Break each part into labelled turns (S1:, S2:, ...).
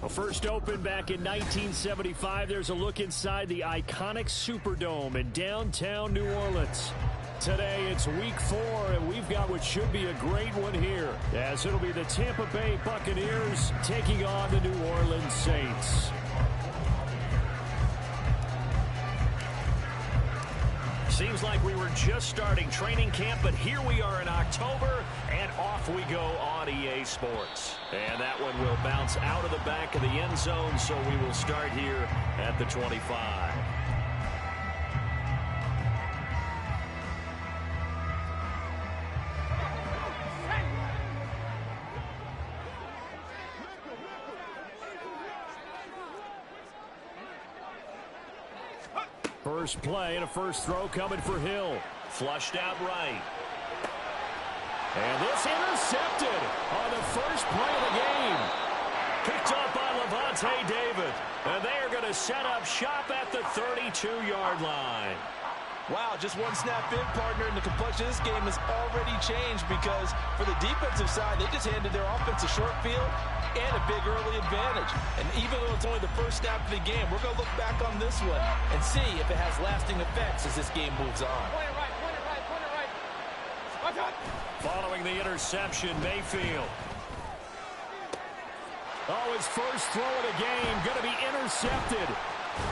S1: Well, first opened back in 1975, there's a look inside the iconic Superdome in downtown New Orleans. Today, it's week 4, and we've got what should be a great one here, as it'll be the Tampa Bay Buccaneers taking on the New Orleans Saints. Seems like we were just starting training camp, but here we are in October, and off we go on EA Sports. And that one will bounce out of the back of the end zone, so we will start here at the 25. First play and a first throw coming for Hill. Flushed out right. And this intercepted on the first play of the game. Picked up by Levante David. And they are going to set up shop at the 32-yard line.
S2: Wow, just one snap in, partner, and the complexion of this game has already changed because for the defensive side, they just handed their offense a short field and a big early advantage. And even though it's only the first snap of the game, we're going to look back on this one and see if it has lasting effects as this game moves on.
S3: Point it right, point it right, point it right.
S1: Following the interception, Mayfield. Oh, his first throw of the game going to be intercepted.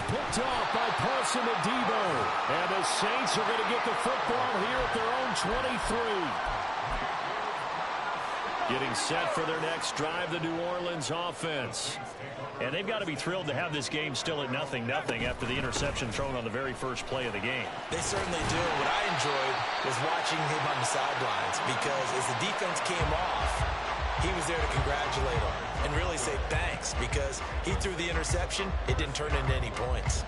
S1: Picked off by Paulson Adebo. And the Saints are going to get the football here at their own 23. Getting set for their next drive, the New Orleans offense. And they've got to be thrilled to have this game still at 0-0 after the interception thrown on the very first play of the game.
S2: They certainly do. What I enjoyed was watching him on the sidelines because as the defense came off, he was there to congratulate him and really say thanks because he threw the interception. It didn't turn into any points.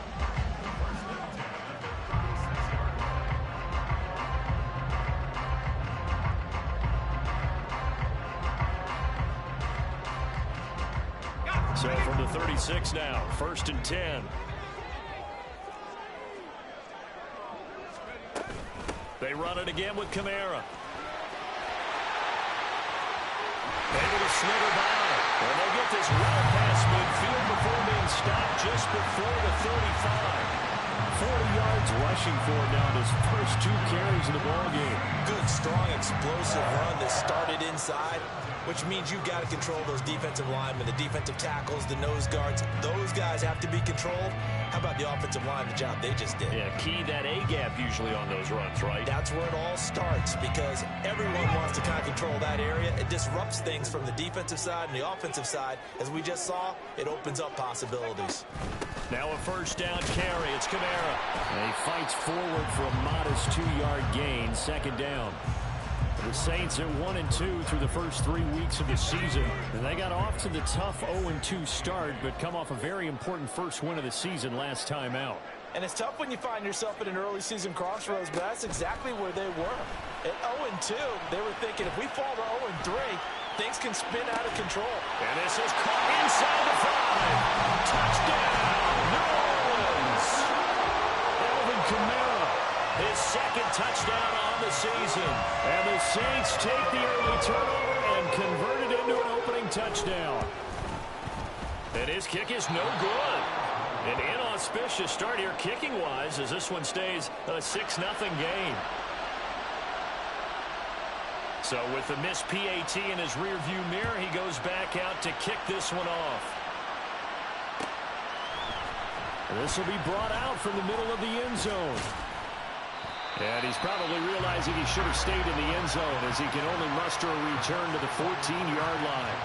S1: So from the 36 now, 1st and 10. They run it again with Kamara. Able to snigger by. And they'll get this well past midfield before being stopped just before the 35. 40 yards rushing for him now in his first 2 carries in the ballgame.
S2: Good, strong, explosive run that started inside, which means you've got to control those defensive linemen, the defensive tackles, the nose guards. Those guys have to be controlled. How about the offensive line, the job they just did?
S1: Yeah, key that A-gap usually on those runs, right?
S2: That's where it all starts because everyone wants to kind of control that area. It disrupts things from the defensive side and the offensive side. As we just saw, it opens up possibilities.
S1: Now a first down carry. It's Kamara. And he fights forward for a modest 2-yard gain. 2nd down. The Saints at 1-2 through the first 3 weeks of the season. And they got off to the tough 0-2 start, but come off a very important first win of the season last time out.
S2: And it's tough when you find yourself at an early season crossroads, but that's exactly where they were. At 0-2, they were thinking if we fall to 0-3, things can spin out of control.
S1: And this is caught inside the 5. Touchdown, New Orleans. Alvin Kamara, his second touchdown on the season. And the Saints take the early turnover and convert it into an opening touchdown. And his kick is no good. An inauspicious start here kicking-wise as this one stays a 6-0 game. So with the missed PAT in his rearview mirror, he goes back out to kick this one off. This will be brought out from the middle of the end zone. And he's probably realizing he should have stayed in the end zone as he can only muster a return to the 14-yard line.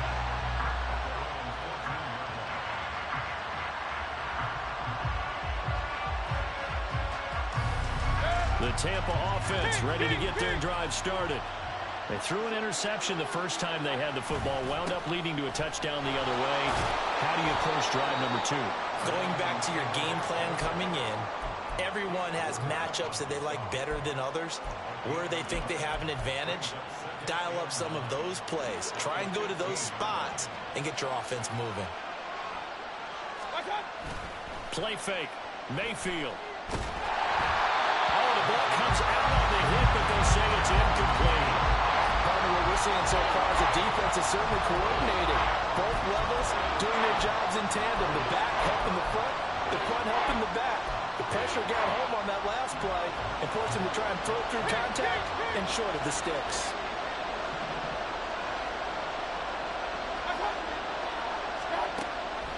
S1: The Tampa offense ready to get their drive started. They threw an interception the first time they had the football, wound up leading to a touchdown the other way. How do you approach drive number 2?
S2: Going back to your game plan coming in, everyone has matchups that they like better than others, where they think they have an advantage. Dial up some of those plays. Try and go to those spots and get your offense moving.
S1: Play fake. Mayfield. Oh, the ball comes out on the hit, but they'll say it's incomplete.
S2: Partner, what we're seeing so far is the defense is certainly coordinated. Both levels doing their jobs in tandem. The back helping the front helping the back. The pressure got home on that last play and forced him to try and throw through contact and short of the sticks.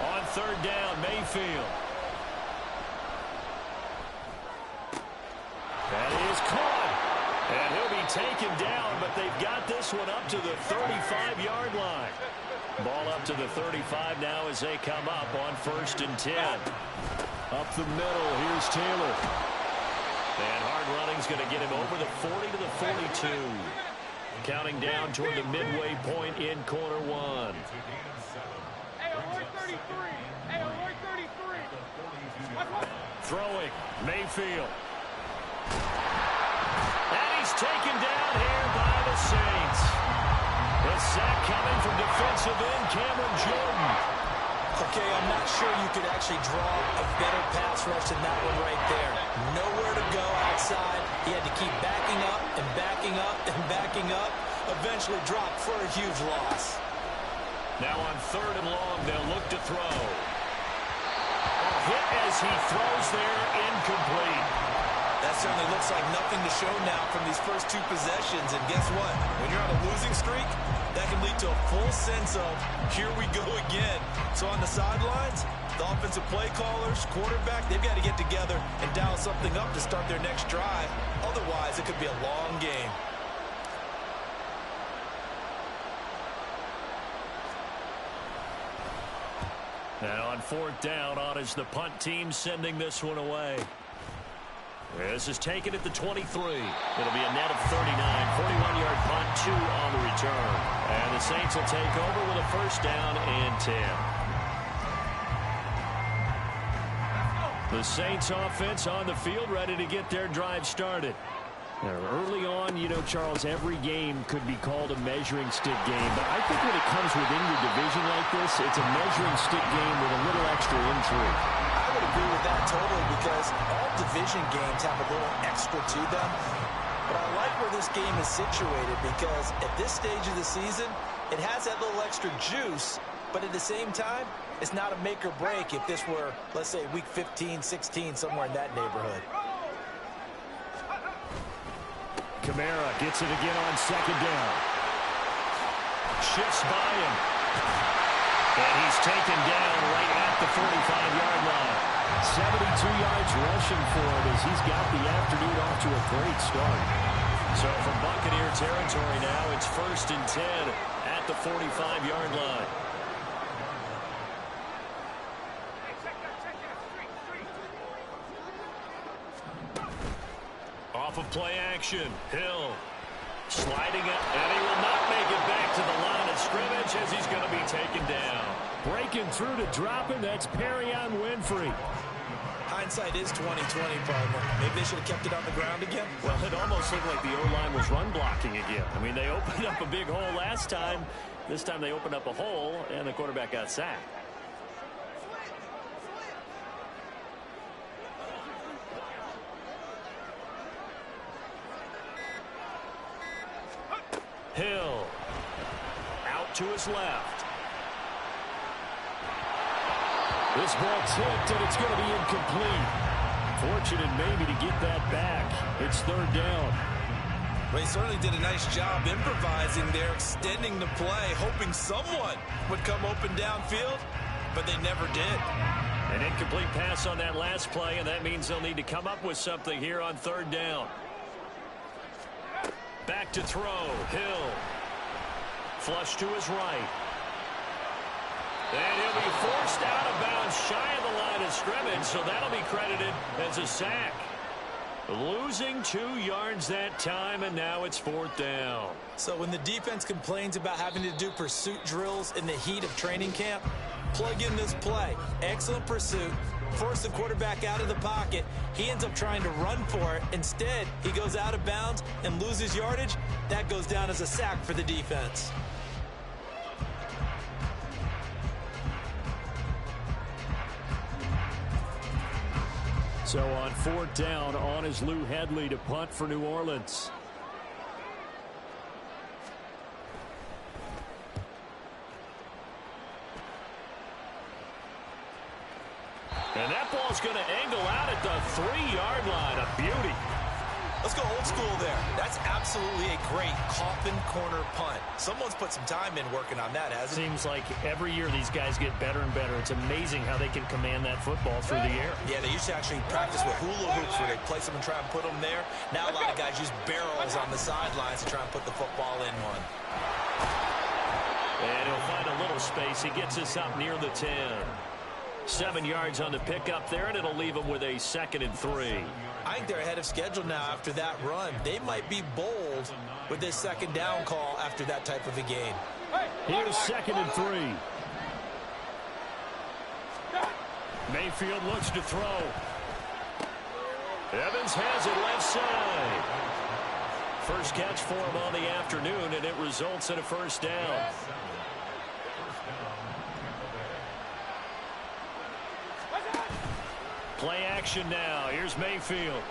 S1: On third down, Mayfield. That is caught. And he'll be taken down, but they've got this one up to the 35-yard line. Ball up to the 35 now as they come up on 1st and 10. Up the middle, here's Taylor. And hard running's going to get him over the 40 to the 42. Counting down toward the midway point in quarter 1.
S3: Hey, alert 33. Hey, alert 33.
S1: Throwing, Mayfield. And he's taken down here by the Saints. The sack coming from defensive end Cameron Jordan.
S2: Okay, I'm not sure you could actually draw a better pass rush than that one right there. Nowhere to go outside. He had to keep backing up and backing up and backing up. Eventually dropped for a huge loss.
S1: Now on 3rd and long, they'll look to throw. A hit as he throws there, incomplete.
S2: That certainly looks like nothing to show now from these first 2 possessions. And guess what? When you're on a losing streak, that can lead to a full sense of, here we go again. So on the sidelines, the offensive play callers, quarterback, they've got to get together and dial something up to start their next drive. Otherwise, it could be a long game.
S1: And on 4th down, on is the punt team sending this one away. This is taken at the 23. It'll be a net of 39. 41-yard punt, 2 on the return. And the Saints will take over with a 1st down and 10. The Saints offense on the field ready to get their drive started. Now, early on, you know, Charles, every game could be called a measuring stick game. But I think when it comes within your division like this, it's a measuring stick game with a little extra intrigue.
S2: I would agree with that totally because all division games have a little extra to them. But I like where this game is situated because at this stage of the season, it has that little extra juice. But at the same time, it's not a make or break if this were, let's say, week 15, 16, somewhere in that neighborhood.
S1: Kamara gets it again on 2nd down. Shifts by him. And he's taken down right at the 45-yard line. 72 yards rushing for him as he's got the afternoon off to a great start. So from Buccaneer territory now, it's 1st and 10 at the 45-yard line. Off of play action, Hill sliding up, and he will not make it back to the line of scrimmage as he's going to be taken down. Breaking through to drop him, that's Perrion Winfrey.
S2: High hindsight is 20/20, partner. Maybe they should have kept it on the ground again.
S1: Well, it almost looked like the O-line was run blocking again. I mean, they opened up a big hole last time. This time they opened up a hole, and the quarterback got sacked. Hill out to his left. This ball tipped, and it's going to be incomplete. Fortunate maybe to get that back. It's third down.
S2: Well, he certainly did a nice job improvising there, extending the play, hoping someone would come open downfield, but they never did.
S1: An incomplete pass on that last play, and that means they'll need to come up with something here on third down. Back to throw. Hill. Flush to his right. And he'll be forced out of bounds shy of the line of scrimmage, so that'll be credited as a sack. Losing 2 yards that time, and now it's fourth down.
S2: So when the defense complains about having to do pursuit drills in the heat of training camp, plug in this play. Excellent pursuit. Force the quarterback out of the pocket. He ends up trying to run for it. Instead, he goes out of bounds and loses yardage. That goes down as a sack for the defense.
S1: So on fourth down, on is Lou Hedley to punt for New Orleans. And that ball's going to angle out at the 3-yard line. A beauty.
S2: Let's go old school there. That's absolutely a great coffin corner punt. Someone's put some time in working on that, hasn't it?
S1: Seems like every year these guys get better and better. It's amazing how they can command that football through the air.
S2: Yeah, they used to actually practice with hula hoops where they place them and try and put them there. Now a lot of guys use barrels on the sidelines to try and put the football in one.
S1: And he'll find a little space. He gets us up near the 10. 7 yards on the pickup there, and it'll leave him with a 2nd and 3.
S2: I think they're ahead of schedule now after that run. They might be bold with this second down call after that type of a game.
S1: Here's 2nd and 3. Mayfield looks to throw. Evans has it left side. First catch for him on the afternoon, and it results in a first down. Play action now. Here's Mayfield.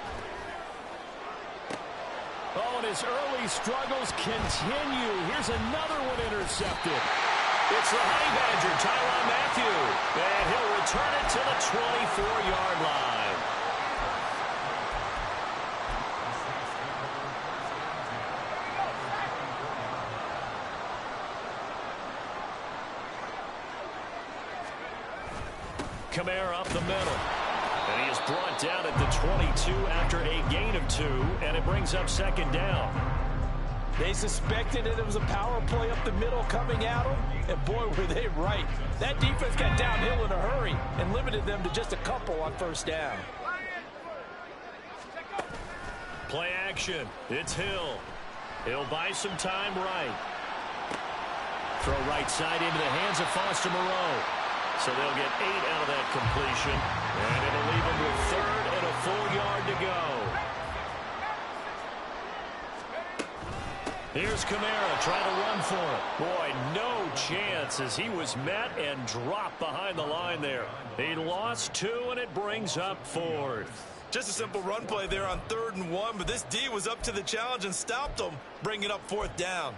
S1: Oh, and his early struggles continue. Here's another one intercepted. It's the Honey Badger, Tyrann Mathieu. And he'll return it to the 24-yard line. Kamara up the middle. And he is brought down at the 22 after a gain of 2, and it brings up 2nd down.
S2: They suspected it was a power play up the middle coming at them, and boy, were they right. That defense got downhill in a hurry and limited them to just a couple on first down.
S1: Play action. It's Hill. He'll buy some time right. Throw right side into the hands of Foster Moreau. So they'll get 8 out of that completion, and it'll leave them with 3rd and a full yard to go. Here's Kamara trying to run for it. Boy, no chance as he was met and dropped behind the line there. He lost 2, and it brings up 4th.
S2: Just a simple run play there on 3rd and 1, but this D was up to the challenge and stopped them, bringing up 4th down.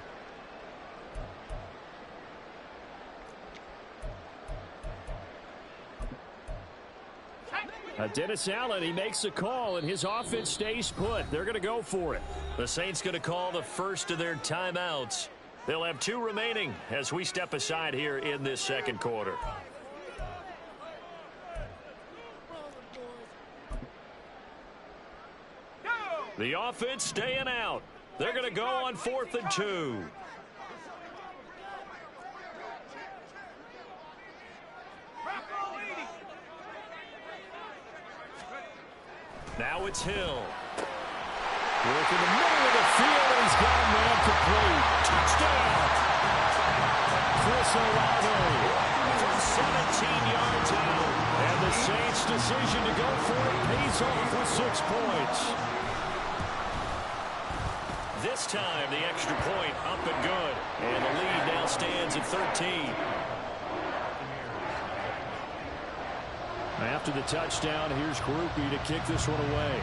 S1: Dennis Allen, he makes a call, and his offense stays put. They're going to go for it. The Saints going to call the first of their timeouts. They'll have 2 remaining as we step aside here in this second quarter. The offense staying out. They're going to go on 4th and 2. Now it's Hill. Work in the middle of the field, and he's got a man complete. Touchdown! Chris Olave from 17 yards out. And the Saints' decision to go for it pays off with 6 points. This time, the extra point up and good. And the lead now stands at 13. After the touchdown, here's Groupie to kick this one away.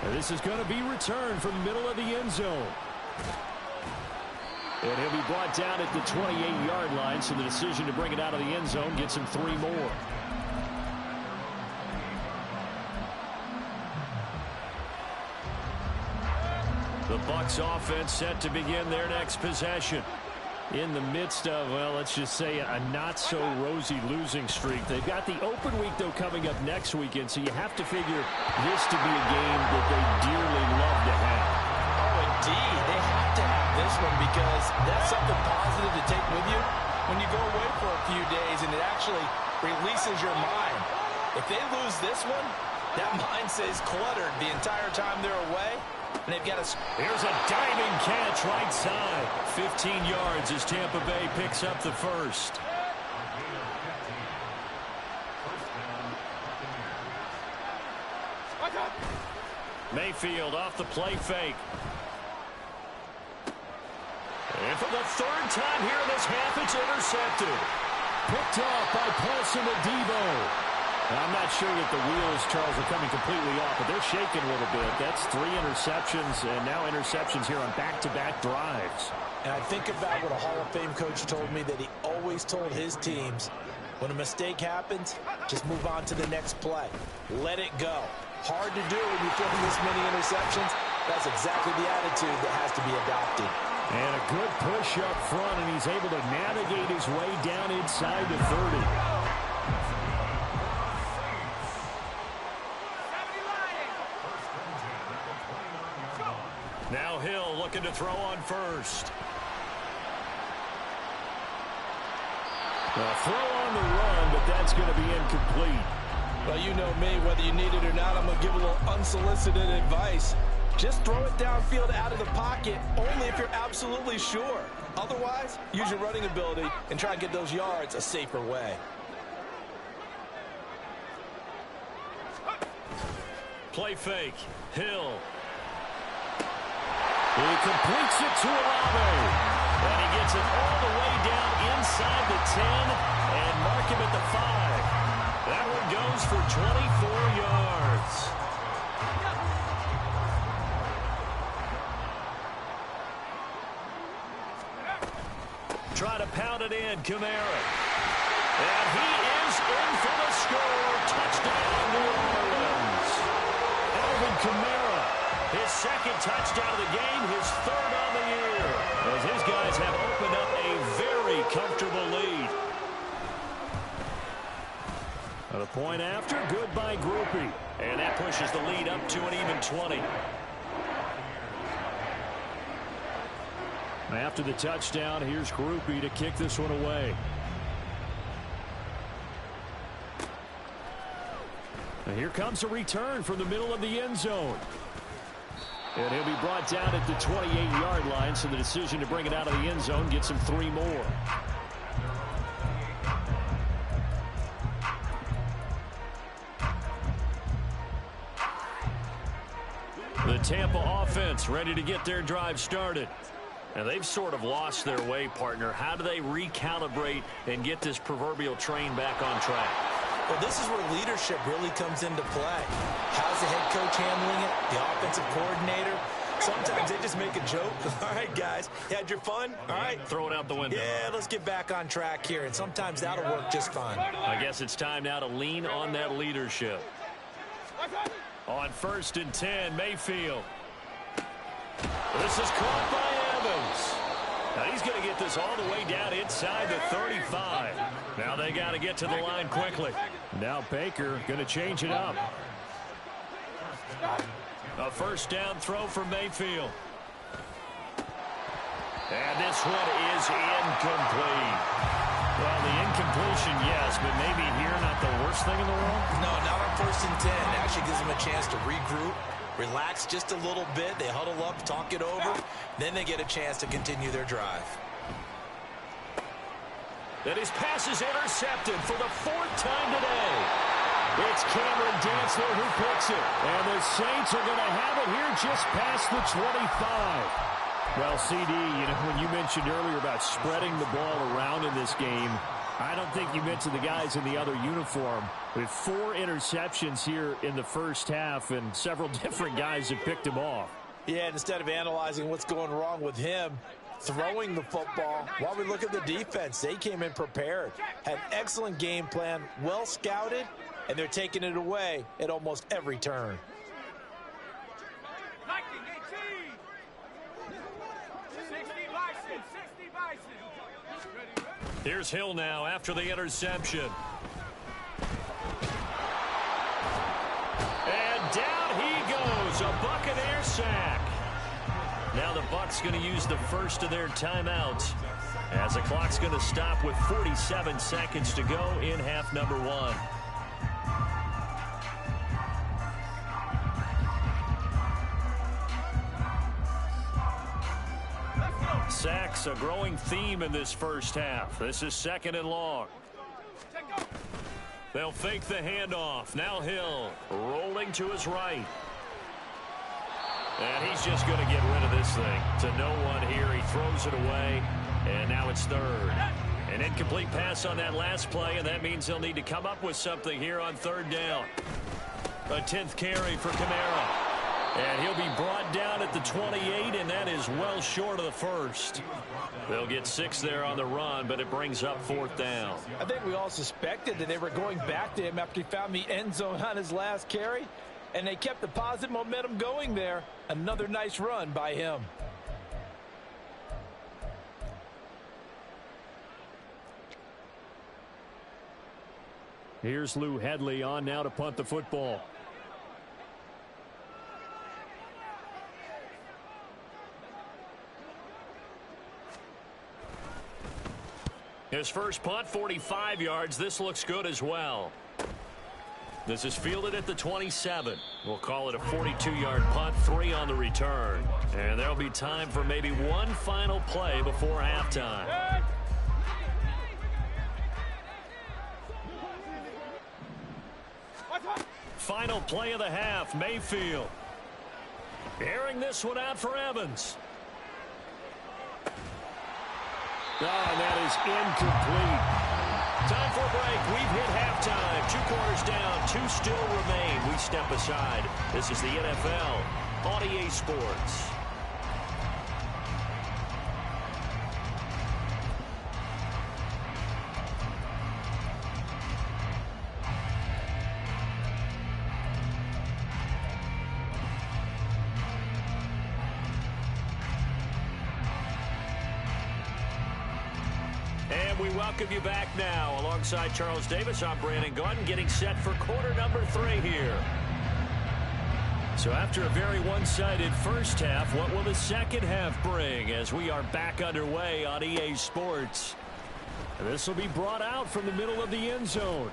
S1: And this is going to be returned from the middle of the end zone. And he'll be brought down at the 28-yard line, so the decision to bring it out of the end zone gets him 3 more. The Bucs offense set to begin their next possession. In the midst of, well, let's just say a not-so-rosy losing streak. They've got the open week, though, coming up next weekend, so you have to figure this to be a game that they dearly love to have.
S2: Oh, indeed. They have to have this one because that's something positive to take with you when you go away for a few days, and it actually releases your mind. If they lose this one, that mind stays cluttered the entire time they're away. And they've got
S1: Here's a diving catch right side. 15 yards as Tampa Bay picks up the first. Mayfield off the play fake. And for the 3rd time here in this half, it's intercepted. Picked off by Paulson Adebo. I'm not sure that the wheels, Charles, are coming completely off, but they're shaking a little bit. That's 3 interceptions, and now interceptions here on back-to-back drives.
S2: And I think about what a Hall of Fame coach told me, that he always told his teams, when a mistake happens, just move on to the next play. Let it go. Hard to do when you're throwing this many interceptions. That's exactly the attitude that has to be adopted.
S1: And a good push up front, and he's able to navigate his way down inside the 30. Now Hill looking to throw on first. Throw on the run, but that's going to be incomplete.
S2: Well, you know me, whether you need it or not, I'm going to give a little unsolicited advice. Just throw it downfield out of the pocket, only if you're absolutely sure. Otherwise, use your running ability and try and get those yards a safer way.
S1: Play fake. Hill. He completes it to Olave. And he gets it all the way down inside the 10 and mark him at the 5. That one goes for 24 yards. Try to pound it in, Kamara. And he is in for the score. Touchdown, New Orleans. Alvin Kamara. His 2nd touchdown of the game, his 3rd on the year. As his guys have opened up a very comfortable lead. And a point after, good by Groupie. And that pushes the lead up to an even 20. After the touchdown, here's Groupie to kick this one away. And here comes a return from the middle of the end zone. And he'll be brought down at the 28-yard line, so the decision to bring it out of the end zone gets him 3 more. The Tampa offense ready to get their drive started. And they've sort of lost their way, partner. How do they recalibrate and get this proverbial train back on track?
S2: Well, this is where leadership really comes into play. How's the head coach handling it? The offensive coordinator? Sometimes they just make a joke. All right, guys, you had your fun? All right.
S1: Throw it out the window.
S2: Yeah, let's get back on track here, and sometimes that'll work just fine.
S1: I guess it's time now to lean on that leadership. On 1st and 10, Mayfield. This is caught by Evans. Now he's going to get this all the way down inside the 35. Now they got to get to the line quickly. Now Baker going to change it up. A 1st down throw for Mayfield. And this one is incomplete. Well, the incompletion, yes, but maybe here not the worst thing in the world?
S2: No, not on 1st and 10. It actually gives them a chance to regroup, relax just a little bit. They huddle up, talk it over. Then they get a chance to continue their drive.
S1: And his pass is intercepted for the 4th time today. It's Cameron Dantzler who picks it. And the Saints are going to have it here just past the 25. Well, CD, when you mentioned earlier about spreading the ball around in this game, I don't think you mentioned the guys in the other uniform. With 4 interceptions here in the first half, and several different guys have picked him off.
S2: Yeah, and instead of analyzing what's going wrong with him, throwing the football, while we look at the defense, they came in prepared, had excellent game plan, well scouted, and they're taking it away at almost every turn.
S1: Here's Hill now after the interception. And down he goes, a Buccaneer sack. Now the Bucs going to use the first of their timeouts as the clock's going to stop with 47 seconds to go in half number 1. Sacks, a growing theme in this first half. This is 2nd and long. They'll fake the handoff. Now Hill rolling to his right. And he's just going to get rid of this thing. To no one here. He throws it away. And now it's 3rd. An incomplete pass on that last play, and that means they'll need to come up with something here on 3rd down. A 10th carry for Kamara. And he'll be brought down at the 28, and that is well short of the 1st. They'll get 6 there on the run, but it brings up 4th down.
S2: I think we all suspected that they were going back to him after he found the end zone on his last carry, and they kept the positive momentum going there. Another nice run by him.
S1: Here's Lou Headley on now to punt the football. His first punt, 45 yards. This looks good as well. This is fielded at the 27. We'll call it a 42-yard punt, 3 on the return. And there'll be time for maybe one final play before halftime. Final play of the half, Mayfield. Airing this one out for Evans. Oh, and that is incomplete. Time for a break. We've hit halftime. 2 quarters down, 2 still remain. We step aside. This is the NFL on EA Sports. We welcome you back now. Alongside Charles Davis, I'm Brandon Gaudin, getting set for quarter number 3 here. So after a very one-sided first half, what will the second half bring as we are back underway on EA Sports? This will be brought out from the middle of the end zone.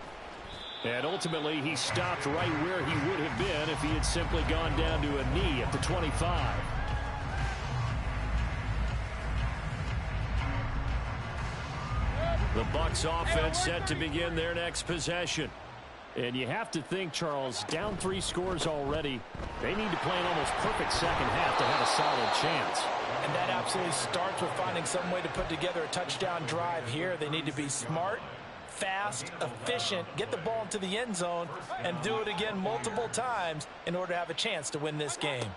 S1: And ultimately, he stopped right where he would have been if he had simply gone down to a knee at the 25. The Bucs offense set to begin their next possession. And you have to think, Charles, down 3 scores already. They need to play an almost perfect second half to have a solid chance.
S2: And that absolutely starts with finding some way to put together a touchdown drive here. They need to be smart, fast, efficient, get the ball into the end zone, and do it again multiple times in order to have a chance to win this game.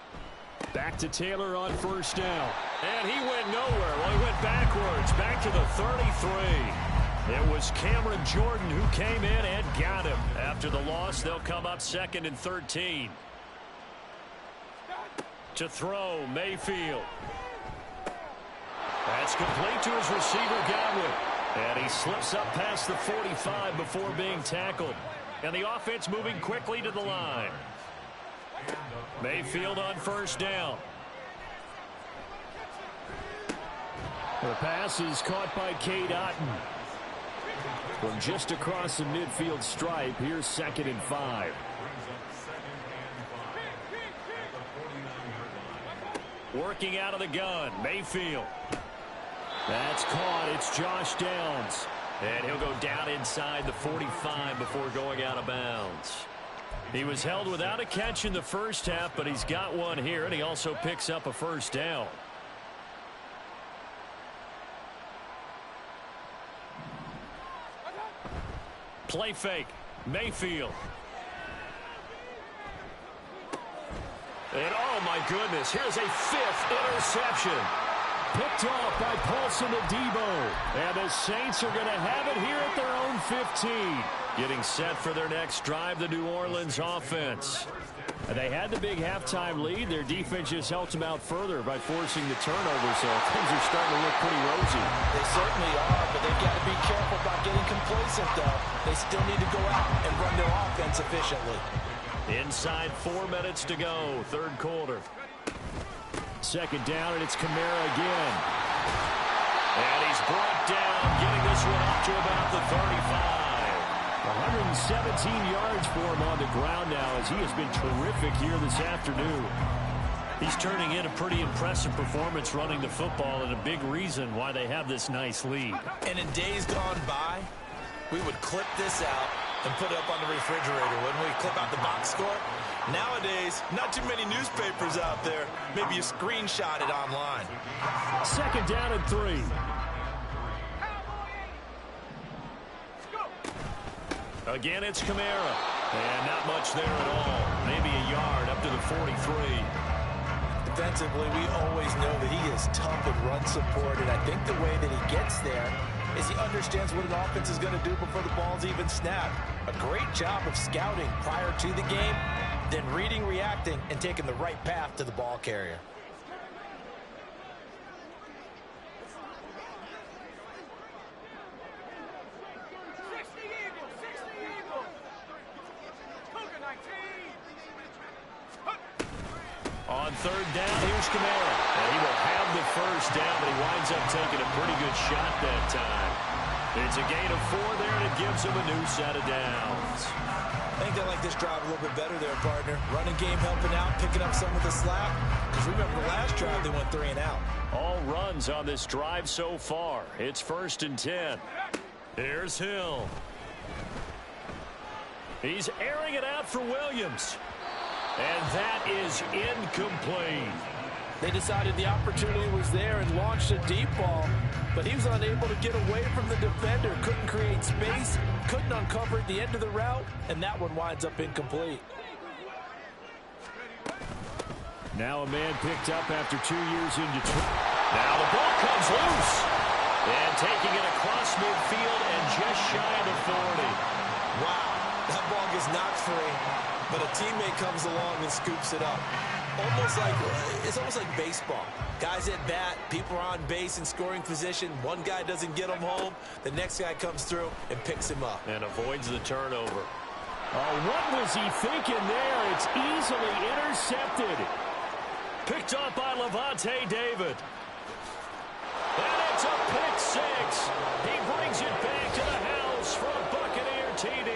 S1: Back to Taylor on first down. And he went nowhere. Well, he went backwards, back to the 33. It was Cameron Jordan who came in and got him. After the loss, they'll come up 2nd and 13. To throw, Mayfield. That's complete to his receiver, Godwin. And he slips up past the 45 before being tackled. And the offense moving quickly to the line. Mayfield on first down. The pass is caught by Cade Otton. From just across the midfield stripe, here's 2nd and 5. Working out of the gun, Mayfield. That's caught. It's Josh Downs. And he'll go down inside the 45 before going out of bounds. He was held without a catch in the first half, but he's got one here, and he also picks up a first down. Play fake. Mayfield. And oh my goodness, here's a fifth interception. Picked off by Paulson to Debo. And the Saints are going to have it here at their own 15. Getting set for their next drive, the New Orleans offense. And they had the big halftime lead. Their defense just helped them out further by forcing the turnover, so things are starting to look pretty rosy.
S2: They certainly are, but they've got to be careful about getting complacent, though. They still need to go out and run their offense efficiently.
S1: Inside 4 minutes to go, third quarter. Second down, and it's Kamara again. And he's brought down, getting this one up to about the 35. 117 yards for him on the ground now, as he has been terrific here this afternoon. He's turning in a pretty impressive performance running the football, and a big reason why they have this nice lead.
S2: And in days gone by, we would clip this out and put it up on the refrigerator, wouldn't we? Clip out the box score. Nowadays, not too many newspapers out there. Maybe you screenshot it online.
S1: Second down and 3. Again, it's Kamara. And not much there at all. Maybe a yard up to the 43.
S2: Defensively, we always know that he is tough and run support, and I think the way that he gets there is he understands what an offense is going to do before the ball's even snapped. A great job of scouting prior to the game, then reading, reacting, and taking the right path to the ball carrier.
S1: On third down, here's Kamara. And he will have the first down, but he winds up taking a pretty good shot that time. It's a gain of 4 there, and it gives him a new set of downs.
S2: I think they like this drive a little bit better there, partner. Running game helping out, picking up some of the slack. Because remember the last drive, they went 3 and out.
S1: All runs on this drive so far. It's 1st and 10. Here's Hill. He's airing it out for Williams. And that is incomplete.
S2: They decided the opportunity was there and launched a deep ball, but he was unable to get away from the defender, couldn't create space, couldn't uncover at the end of the route, and that one winds up incomplete.
S1: Now a man picked up after 2 years in Detroit. Now the ball comes loose. And taking it across midfield and just shy of the 40.
S2: Wow, that ball gets knocked free. But a teammate comes along and scoops it up. It's almost like baseball. Guys at bat, people are on base in scoring position. One guy doesn't get him home. The next guy comes through and picks him up.
S1: And avoids the turnover. Oh, what was he thinking there? It's easily intercepted. Picked up by Lavonte David. And it's a pick 6. He brings it back to the house for a Buccaneer TD.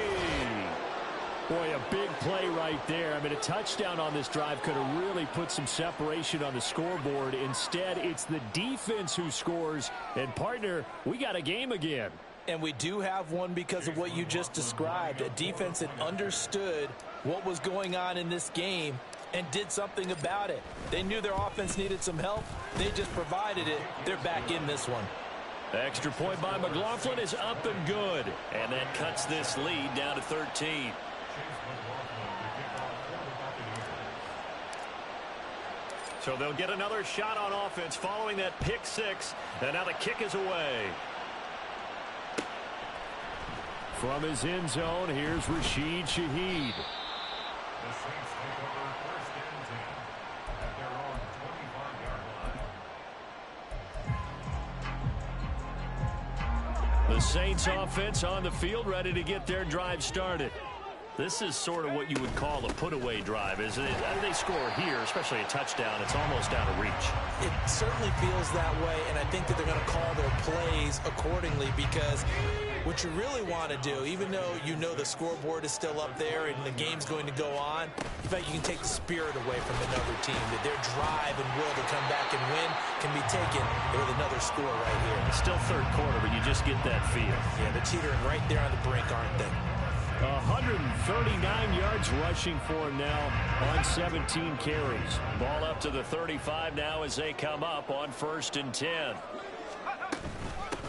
S1: Boy, a big play right there. I mean, a touchdown on this drive could have really put some separation on the scoreboard. Instead, it's the defense who scores. And, partner, we got a game again.
S2: And we do have one because of what you just described. A defense that understood what was going on in this game and did something about it. They knew their offense needed some help. They just provided it. They're back in this one.
S1: Extra point by McLaughlin is up and good. And that cuts this lead down to 13. So they'll get another shot on offense following that pick 6. And now the kick is away. From his end zone, here's Rashid Shaheed.
S4: The Saints take over 1st and 10 at their own 25-yard line.
S1: The Saints offense on the field, ready to get their drive started. This is sort of what you would call a put-away drive, isn't it? They score here, especially a touchdown. It's almost out of reach.
S2: It certainly feels that way, and I think that they're going to call their plays accordingly, because what you really want to do, even though you know the scoreboard is still up there and the game's going to go on, in fact, you can take the spirit away from another team, that their drive and will to come back and win can be taken with another score right here.
S1: It's still third quarter, but you just get that feel.
S2: Yeah, they're teetering right there on the brink, aren't they?
S1: 139 yards rushing for him now on 17 carries. Ball up to the 35 now as they come up on 1st and 10.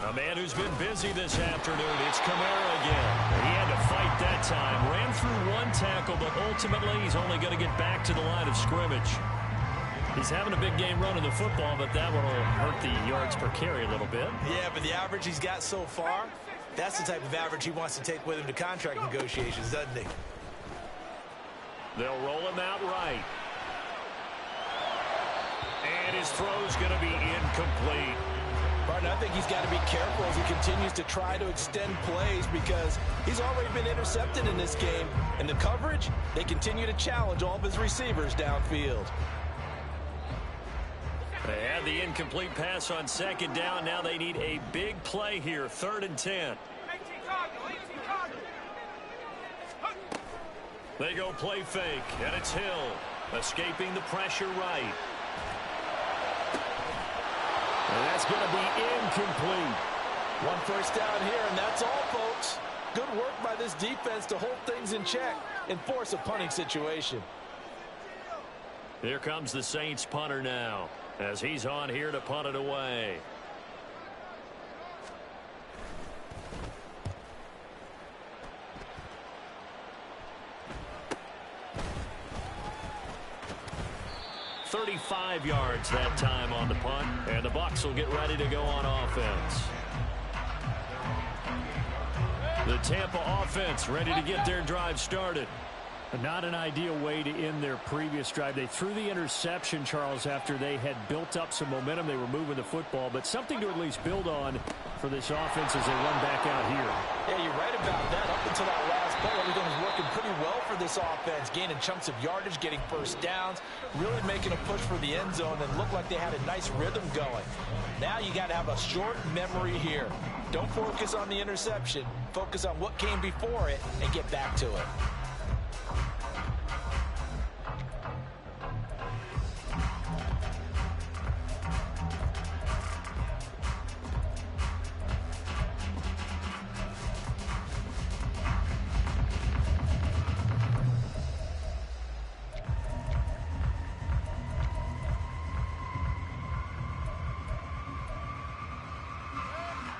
S1: A man who's been busy this afternoon, it's Kamara again. He had to fight that time. Ran through one tackle, but ultimately he's only going to get back to the line of scrimmage. He's having a big game running the football, but that will hurt the yards per carry a little bit.
S2: Yeah, but the average he's got so far, that's the type of average he wants to take with him to contract negotiations, doesn't he?
S1: They'll roll him out right. And his throw's going to be incomplete.
S2: Partner, I think he's got to be careful as he continues to try to extend plays, because he's already been intercepted in this game. And the coverage, they continue to challenge all of his receivers downfield.
S1: They had the incomplete pass on 2nd down. Now they need a big play here, 3rd and 10. They go play fake, and it's Hill escaping the pressure right. And that's going to be incomplete.
S2: 1 first down here, and that's all, folks. Good work by this defense to hold things in check and force a punting situation.
S1: Here comes the Saints punter now, as he's on here to punt it away. "35 yards that time on the punt, and the Bucs will get ready to go on offense. The Tampa offense ready to get their drive started. Not an ideal way to end their previous drive. They threw the interception, Charles, after they had built up some momentum. They were moving the football, but something to at least build on for this offense as they run back out here.
S2: Yeah, you're right about that. Up until that last play, everything was working pretty well for this offense, gaining chunks of yardage, getting first downs, really making a push for the end zone, and looked like they had a nice rhythm going. Now you got to have a short memory here. Don't focus on the interception. Focus on what came before it and get back to it.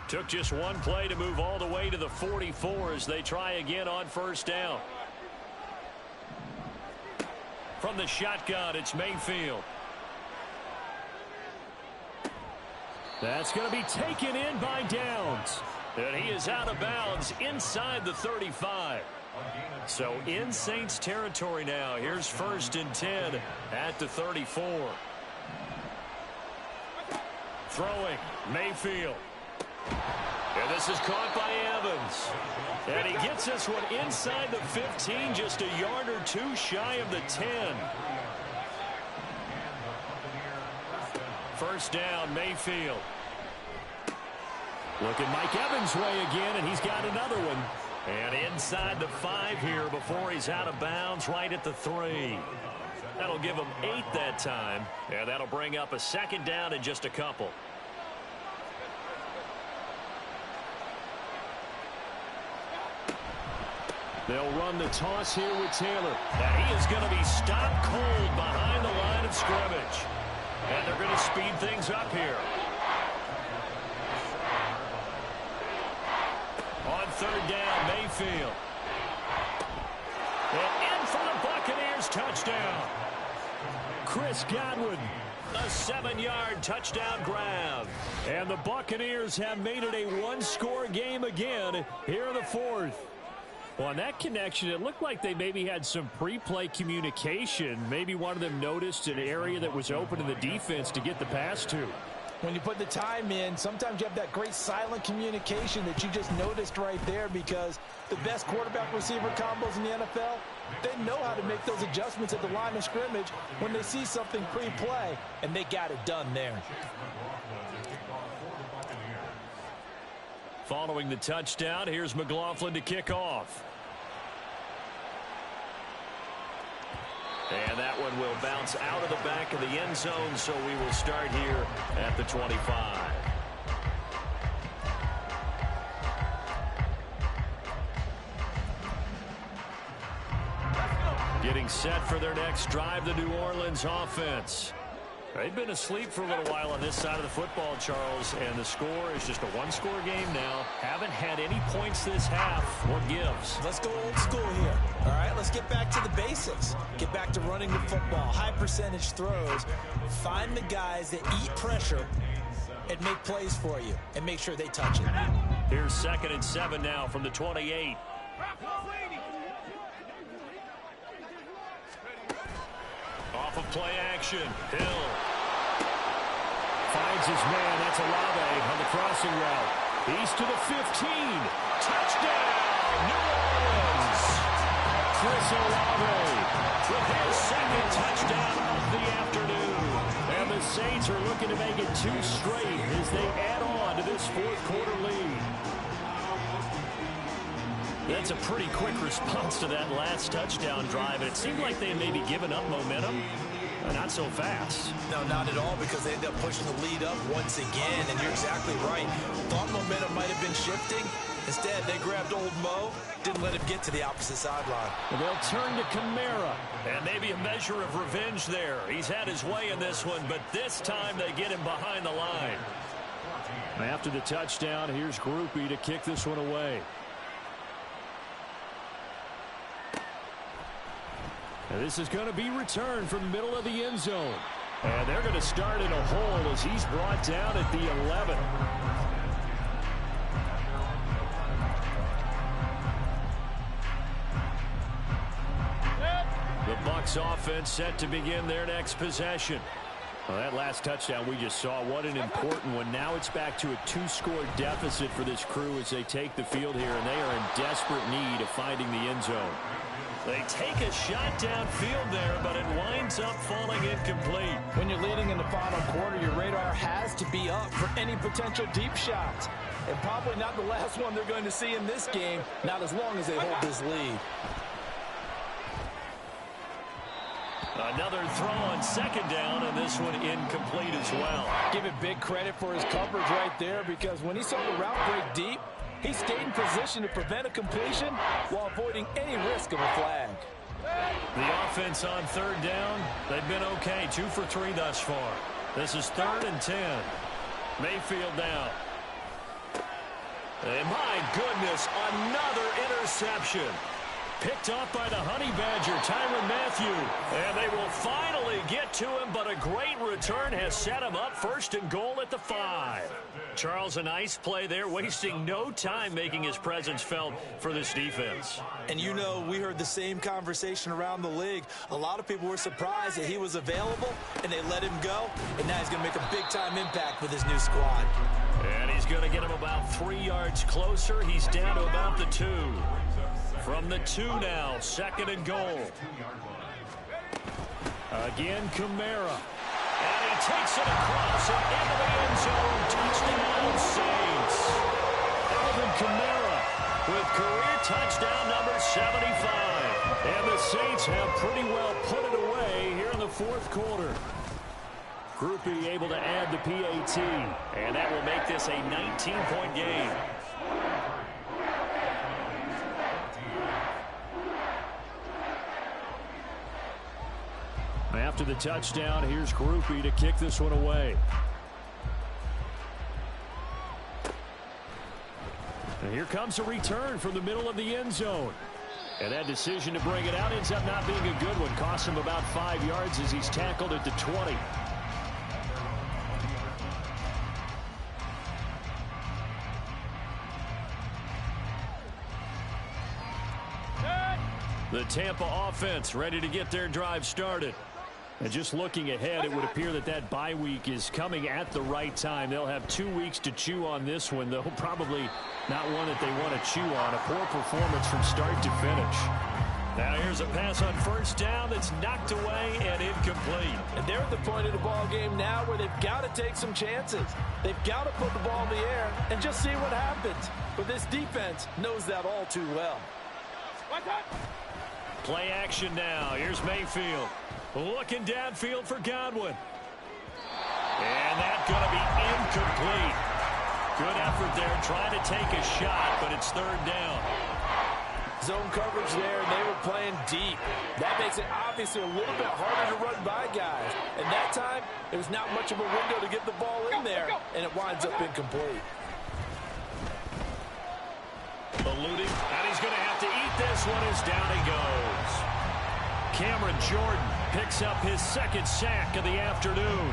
S1: Took just one play to move all the way to the 44 as they try again on 1st down. From the shotgun, it's Mayfield. That's going to be taken in by Downs. And he is out of bounds inside the 35. So in Saints territory now. Here's 1st and 10 at the 34. Throwing, Mayfield. And this is caught by Evans. And he gets this one inside the 15, just a yard or two shy of the 10. 1st down, Mayfield. Looking Mike Evans' way again, and he's got another one. And inside the 5 here before he's out of bounds, right at the 3. That'll give him 8 that time, and that'll bring up a 2nd down in just a couple. They'll run the toss here with Taylor. And he is going to be stopped cold behind the line of scrimmage. And they're going to speed things up here. On 3rd down, Mayfield. And in for the Buccaneers touchdown. Chris Godwin, a 7-yard touchdown grab. And the Buccaneers have made it a one-score game again here in the 4th. Well, on that connection, it looked like they maybe had some pre-play communication. Maybe one of them noticed an area that was open to the defense to get the pass to.
S2: When you put the time in, sometimes you have that great silent communication that you just noticed right there, because the best quarterback-receiver combos in the NFL, they know how to make those adjustments at the line of scrimmage when they see something pre-play, and they got it done there.
S1: Following the touchdown, here's McLaughlin to kick off. And that one will bounce out of the back of the end zone, so we will start here at the 25. Getting set for their next drive, the New Orleans offense. They've been asleep for a little while on this side of the football, Charles, and the score is just a one-score game now. Haven't had any points this half. What gives?
S2: Let's go old school here. All right, let's get back to the basics. Get back to running the football, high percentage throws. Find the guys that eat pressure and make plays for you, and make sure they touch it.
S1: Here's 2nd and 7 now from the 28. Off of play action. Hill finds his man. That's Olave on the crossing route. He's to the 15. Touchdown, New Orleans. Chris Olave with his 2nd touchdown of the afternoon. And the Saints are looking to make it 2 straight as they add on to this 4th quarter lead. That's a pretty quick response to that last touchdown drive. And it seemed like they may be giving up momentum. Not so fast.
S2: No, not at all, because they end up pushing the lead up once again. And you're exactly right. Thought momentum might have been shifting. Instead, they grabbed old Mo, didn't let him get to the opposite sideline.
S1: They'll turn to Kamara. And maybe a measure of revenge there. He's had his way in this one, but this time they get him behind the line. After the touchdown, here's Groupie to kick this one away. And this is going to be returned from the middle of the end zone. And they're going to start in a hole as he's brought down at the 11. The Bucs offense set to begin their next possession. Well, that last touchdown we just saw, what an important one. Now it's back to a 2-score deficit for this crew as they take the field here, and they are in desperate need of finding the end zone. They take a shot downfield there, but it winds up falling incomplete.
S2: When you're leading in the final quarter, your radar has to be up for any potential deep shots. And probably not the last one they're going to see in this game, not as long as they hold this lead.
S1: Another throw on 2nd down, and this one incomplete as well.
S2: Give it big credit for his coverage right there, because when he saw the route break deep, he stayed in position to prevent a completion while avoiding any risk of a flag.
S1: The offense on 3rd down, they've been okay, 2 for 3 thus far. This is 3rd and 10. Mayfield down. And my goodness, another interception. Picked off by the Honey Badger, Tyrann Mathieu. And they will finally get to him, but a great return has set him up 1st and goal at the 5. Charles, a nice play there, wasting no time making his presence felt for this defense.
S2: And you know, we heard the same conversation around the league. A lot of people were surprised that he was available, and they let him go. And now he's going to make a big-time impact with his new squad.
S1: And he's going to get him about 3 yards closer. He's down to about the 2. From the 2 now, 2nd and goal. Again, Kamara. And he takes it across and into the end zone. Touchdown, Saints. Alvin Kamara with career touchdown number 75. And the Saints have pretty well put it away here in the 4th quarter. Groupie able to add the PAT. And that will make this a 19-point game. After the touchdown, here's Groupie to kick this one away. And here comes a return from the middle of the end zone. And that decision to bring it out ends up not being a good one. Costs him about 5 yards as he's tackled at the 20. The Tampa offense ready to get their drive started. And just looking ahead, it would appear that that bye week is coming at the right time. They'll have 2 weeks to chew on this one, though probably not one that they want to chew on. A poor performance from start to finish. Now here's a pass on first down that's knocked away and incomplete.
S2: And they're at the point of the ball game now where they've got to take some chances. They've got to put the ball in the air and just see what happens. But this defense knows that all too well.
S1: Play action now. Here's Mayfield. Looking downfield for Godwin. And that's going to be incomplete. Good effort there trying to take a shot, but it's third down.
S2: Zone coverage there, and they were playing deep. That makes it obviously a little bit harder to run by guys. And that time, there's not much of a window to get the ball in there, and it winds up incomplete.
S1: Eluding, and he's going to have to eat this one as down he goes. Cameron Jordan picks up his second sack of the afternoon.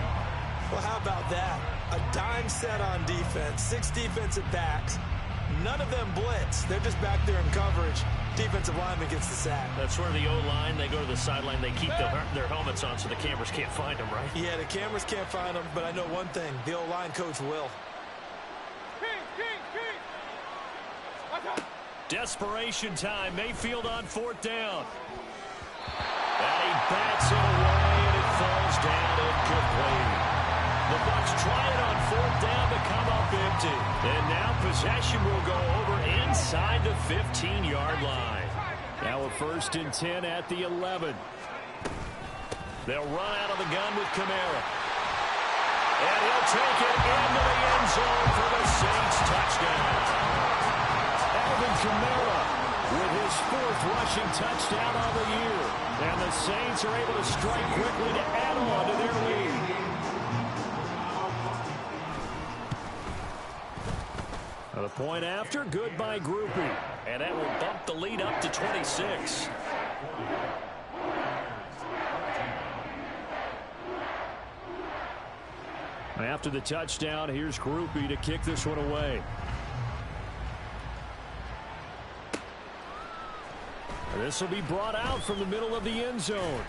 S2: Well, how about that? A dime set on defense, 6 defensive backs. None of them blitz. They're just back there in coverage. Defensive lineman gets the sack.
S1: That's where the O-line, they go to the sideline, they keep their helmets on so the cameras can't find them, right?
S2: Yeah, the cameras can't find them, but I know one thing. The O-line coach will.
S1: Desperation time. Mayfield on fourth down. And he bats it away, and it falls down incomplete. The Bucs try it on fourth down to come up empty. And now possession will go over inside the 15-yard line. Now a 1st and 10 at the 11. They'll run out of the gun with Kamara. And he'll take it into the end zone for the Saints touchdown. Alvin Kamara with his 4th rushing touchdown of the year. And the Saints are able to strike quickly to add on to their lead. The point after, good by Groupie. And that will bump the lead up to 26. After the touchdown, here's Groupie to kick this one away. This will be brought out from the middle of the end zone.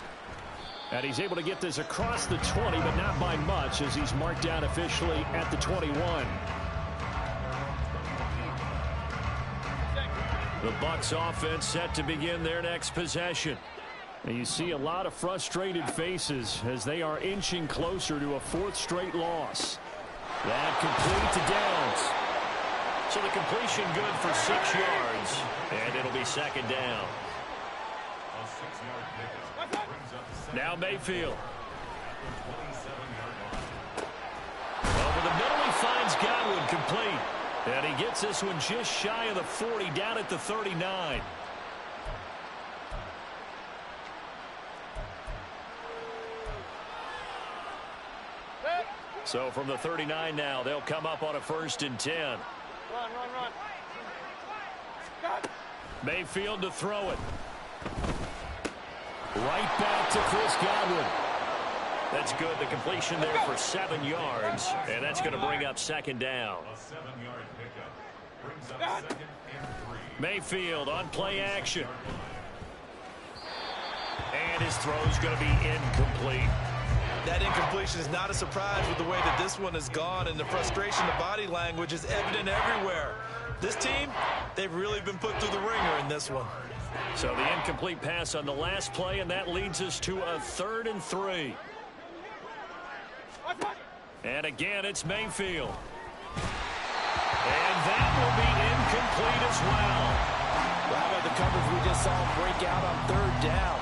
S1: And he's able to get this across the 20, but not by much, as he's marked down officially at the 21. The Bucs offense set to begin their next possession. And you see a lot of frustrated faces as they are inching closer to a 4th straight loss. That complete to Downs. So the completion good for 6 yards. And it'll be 2nd down. Now Mayfield. Over the middle he finds Godwin complete. And he gets this one just shy of the 40, down at the 39. So from the 39 now, they'll come up on a 1st and 10.
S3: Run.
S1: Mayfield to throw it. Right back to Chris Godwin. That's good. The completion there for 7 yards. And that's going to bring up 2nd down.
S4: A 7-yard pickup brings up 2nd and 3.
S1: Mayfield on play action. And his throw's going to be incomplete.
S2: That incompletion is not a surprise with the way that this one has gone, and the frustration, the body language is evident everywhere. This team, they've really been put through the ringer in this one.
S1: So the incomplete pass on the last play, and that leads us to a 3rd and 3. And again, it's Mayfield. And that will be incomplete as well.
S2: How about the coverage we just saw break out on 3rd down?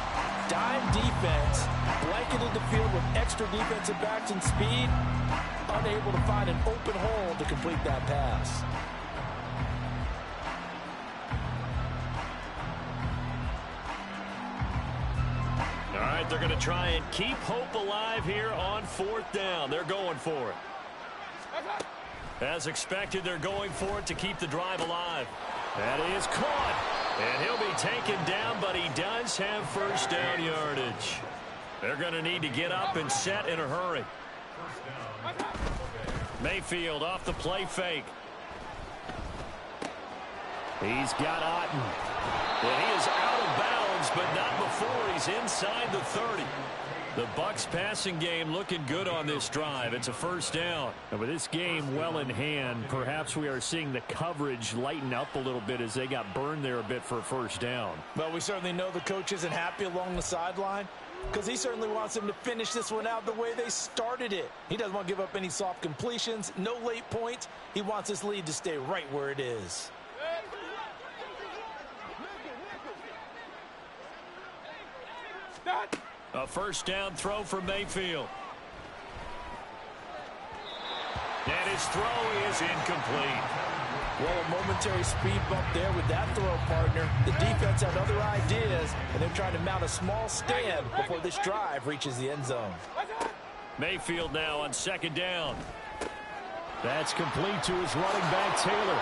S2: Dime defense, blanketed the field with extra defensive backs and speed, unable to find an open hole to complete that pass.
S1: All right, they're going to try and keep hope alive here on 4th down. They're going for it. As expected, they're going for it to keep the drive alive. That is caught. And he'll be taken down, but he does have 1st down yardage. They're going to need to get up and set in a hurry. Mayfield off the play fake. He's got Otten. And he is out of bounds, but not before he's inside the 30. The Bucs passing game looking good on this drive. It's a first down. And with this game well in hand, perhaps we are seeing the coverage lighten up a little bit as they got burned there a bit for a first down.
S2: Well, we certainly know the coach isn't happy along the sideline because he certainly wants them to finish this one out the way they started it. He doesn't want to give up any soft completions, no late points. He wants this lead to stay right where it is.
S1: A first down throw for Mayfield. And his throw is incomplete.
S2: Well, a momentary speed bump there with that throw, partner. The defense had other ideas, and they're trying to mount a small stand before this drive reaches the end zone.
S1: Mayfield now on second down. That's complete to his running back, Taylor.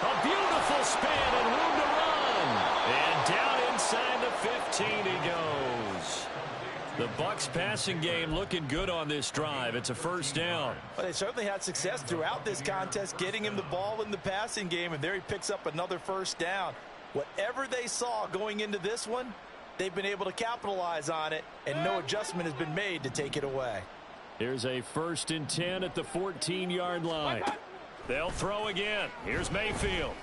S1: A beautiful span and room to run. And down inside the 15 he goes. The Bucs passing game looking good on this drive. It's a first down.
S2: Well, they certainly had success throughout this contest getting him the ball in the passing game, and there he picks up another first down. Whatever they saw going into this one, they've been able to capitalize on it, and no adjustment has been made to take it away.
S1: Here's a 1st and 10 at the 14-yard line. They'll throw again. Here's Mayfield.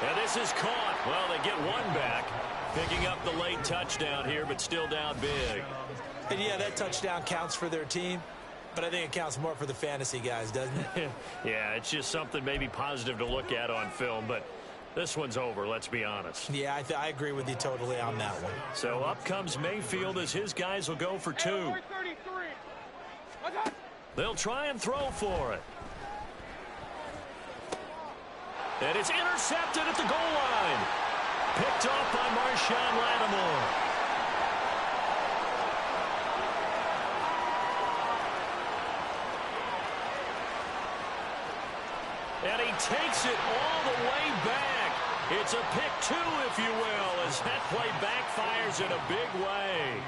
S1: And this is caught. Well, they get one back. Picking up the late touchdown here, but still down big.
S2: And yeah, that touchdown counts for their team, but I think it counts more for the fantasy guys, doesn't it?
S1: Yeah, it's just something maybe positive to look at on film, but this one's over, let's be honest.
S2: Yeah, I agree with you totally on that one.
S1: So up comes Mayfield as his guys will go for two. They'll try and throw for it. And it's intercepted at the goal line. Picked off by Marshawn Lattimore. And he takes it all the way back. It's a pick two, if you will, as that play backfires in a big way.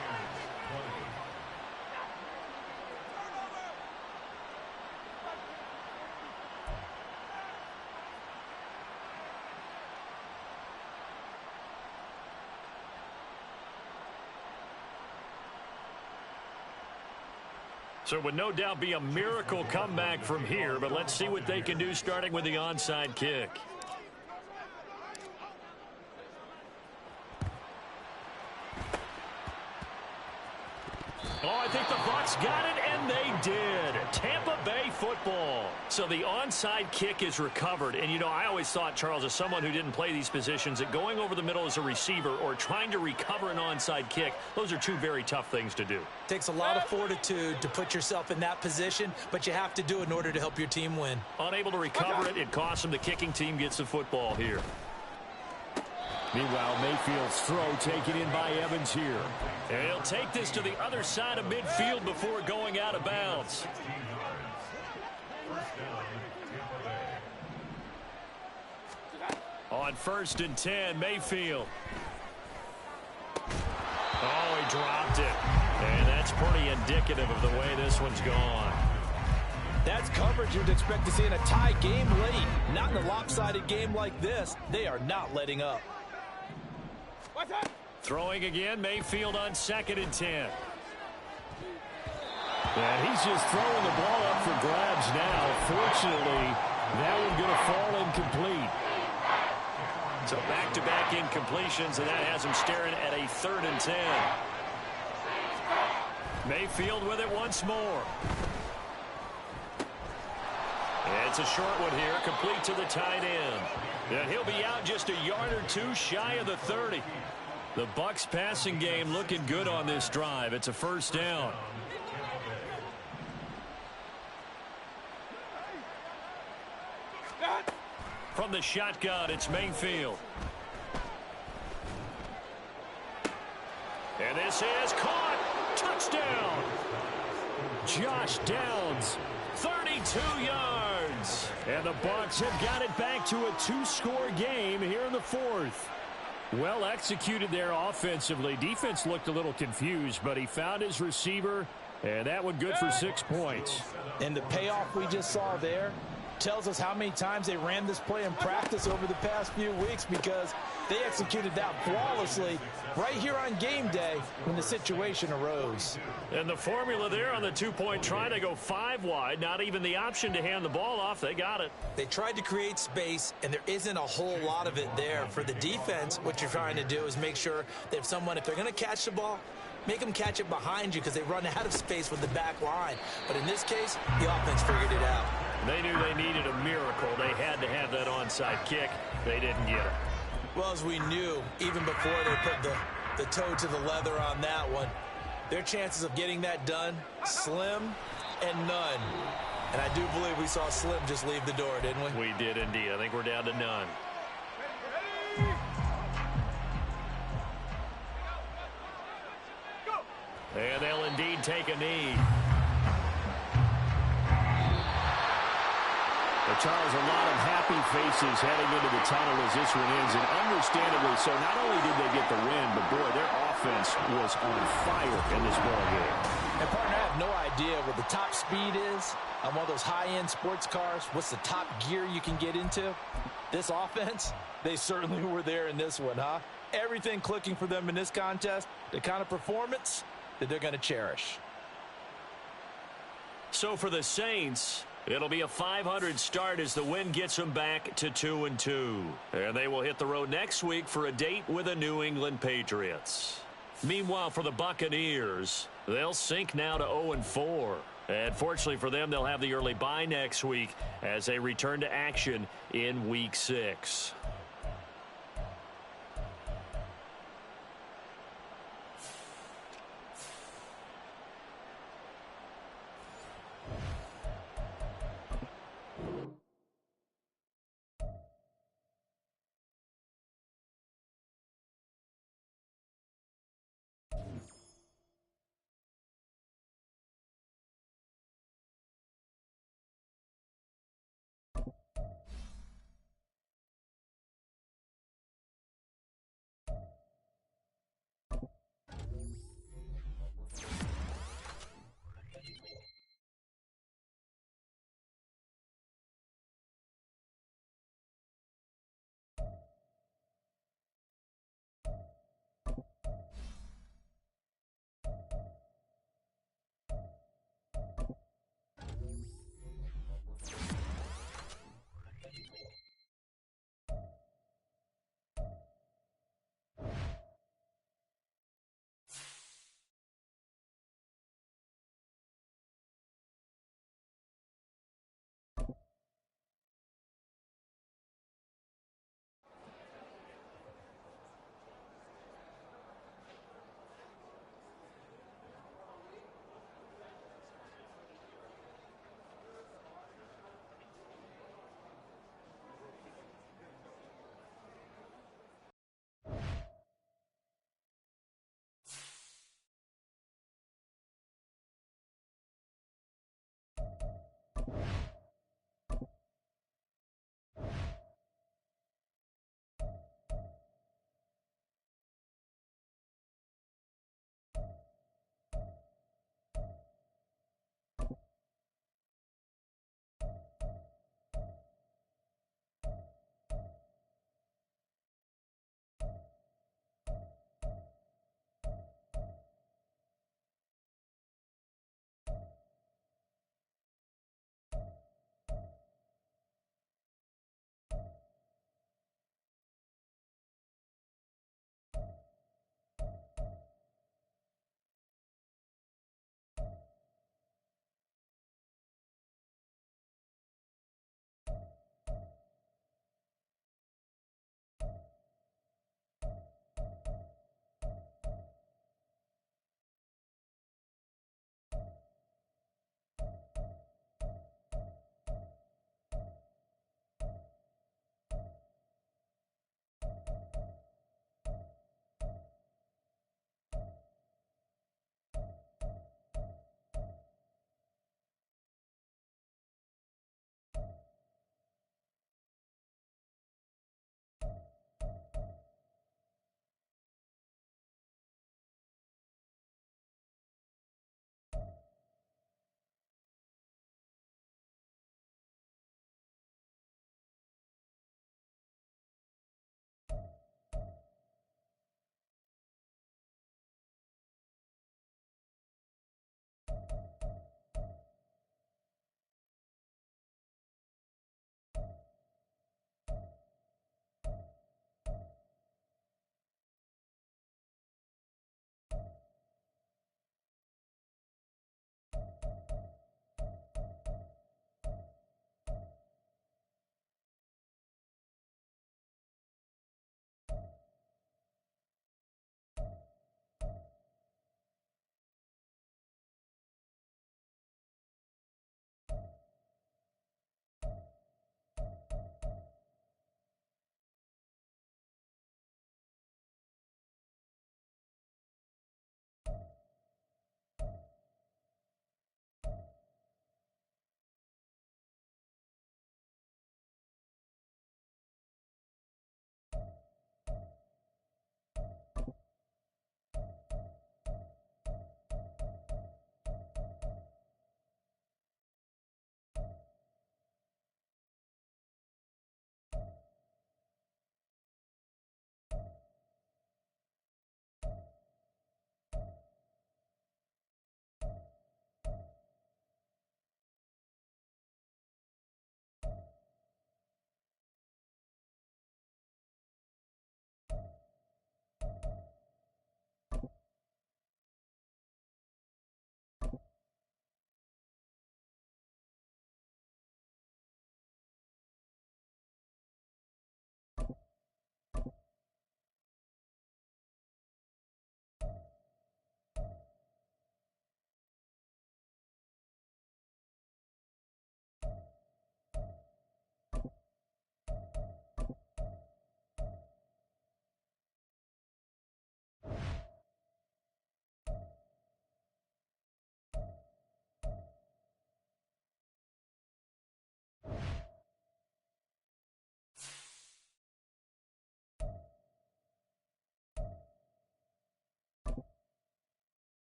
S1: So it would no doubt be a miracle comeback from here, but let's see what they can do starting with the onside kick. Oh, I think the Bucs got it, and they did. Tampa Bay football. So the onside kick is recovered. And, you know, I always thought, Charles, as someone who didn't play these positions, that going over the middle as a receiver or trying to recover an onside kick, those are two very tough things to do.
S2: Takes a lot of fortitude to put yourself in that position, but you have to do it in order to help your team win.
S1: Unable to recover it, it costs them. The kicking team gets the football here. Meanwhile, Mayfield's throw taken in by Evans here. And he'll take this to the other side of midfield before going out of bounds. On 1st and 10, Mayfield. Oh, he dropped it. And that's pretty indicative of the way this one's gone.
S2: That's coverage you'd expect to see in a tie game late. Not in a lopsided game like this. They are not letting up.
S1: Throwing again, Mayfield on 2nd and 10. And he's just throwing the ball up for grabs now. Fortunately, that one going to fall incomplete. So back-to-back incompletions, and that has him staring at a 3rd and 10. Mayfield with it once more. And it's a short one here, complete to the tight end. And he'll be out just a yard or two shy of the 30. The Bucs passing game looking good on this drive. It's a first down. From the shotgun, it's Mayfield. And this is caught. Touchdown. Josh Downs, 32 yards. And the Bucs have got it back to a 2-score game here in the 4th. Well executed there offensively. Defense looked a little confused, but he found his receiver, and that one good for 6 points.
S2: And the payoff we just saw there, tells us how many times they ran this play in practice over the past few weeks, because they executed that flawlessly right here on game day when the situation arose.
S1: And the formula there on the two-point try to go 5 wide. Not even the option to hand the ball off. They got it.
S2: They tried to create space, and there isn't a whole lot of it there. For the defense, what you're trying to do is make sure that if they're going to catch the ball, make them catch it behind you, because they run out of space with the back line. But in this case, the offense figured it out.
S1: They knew they needed a miracle. They had to have that onside kick. They didn't get it.
S2: Well, as we knew, even before they put the toe to the leather on that one, their chances of getting that done, slim and none. And I do believe we saw Slim just leave the door, didn't we?
S1: We did indeed. I think we're down to none. And they'll indeed take a knee. Charles, a lot of happy faces heading into the tunnel as this one ends, and understandably so. Not only did they get the win, but boy, their offense was on fire in this ball game.
S2: And partner, I have no idea what the top speed is on one of those high-end sports cars. What's the top gear you can get into? This offense, they certainly were there in this one, huh? Everything clicking for them in this contest, the kind of performance that they're going to cherish.
S1: So for the Saints, it'll be a 500 start as the win gets them back to 2-2. And they will hit the road next week for a date with the New England Patriots. Meanwhile, for the Buccaneers, they'll sink now to 0-4. And fortunately for them, they'll have the early bye next week as they return to action in Week 6.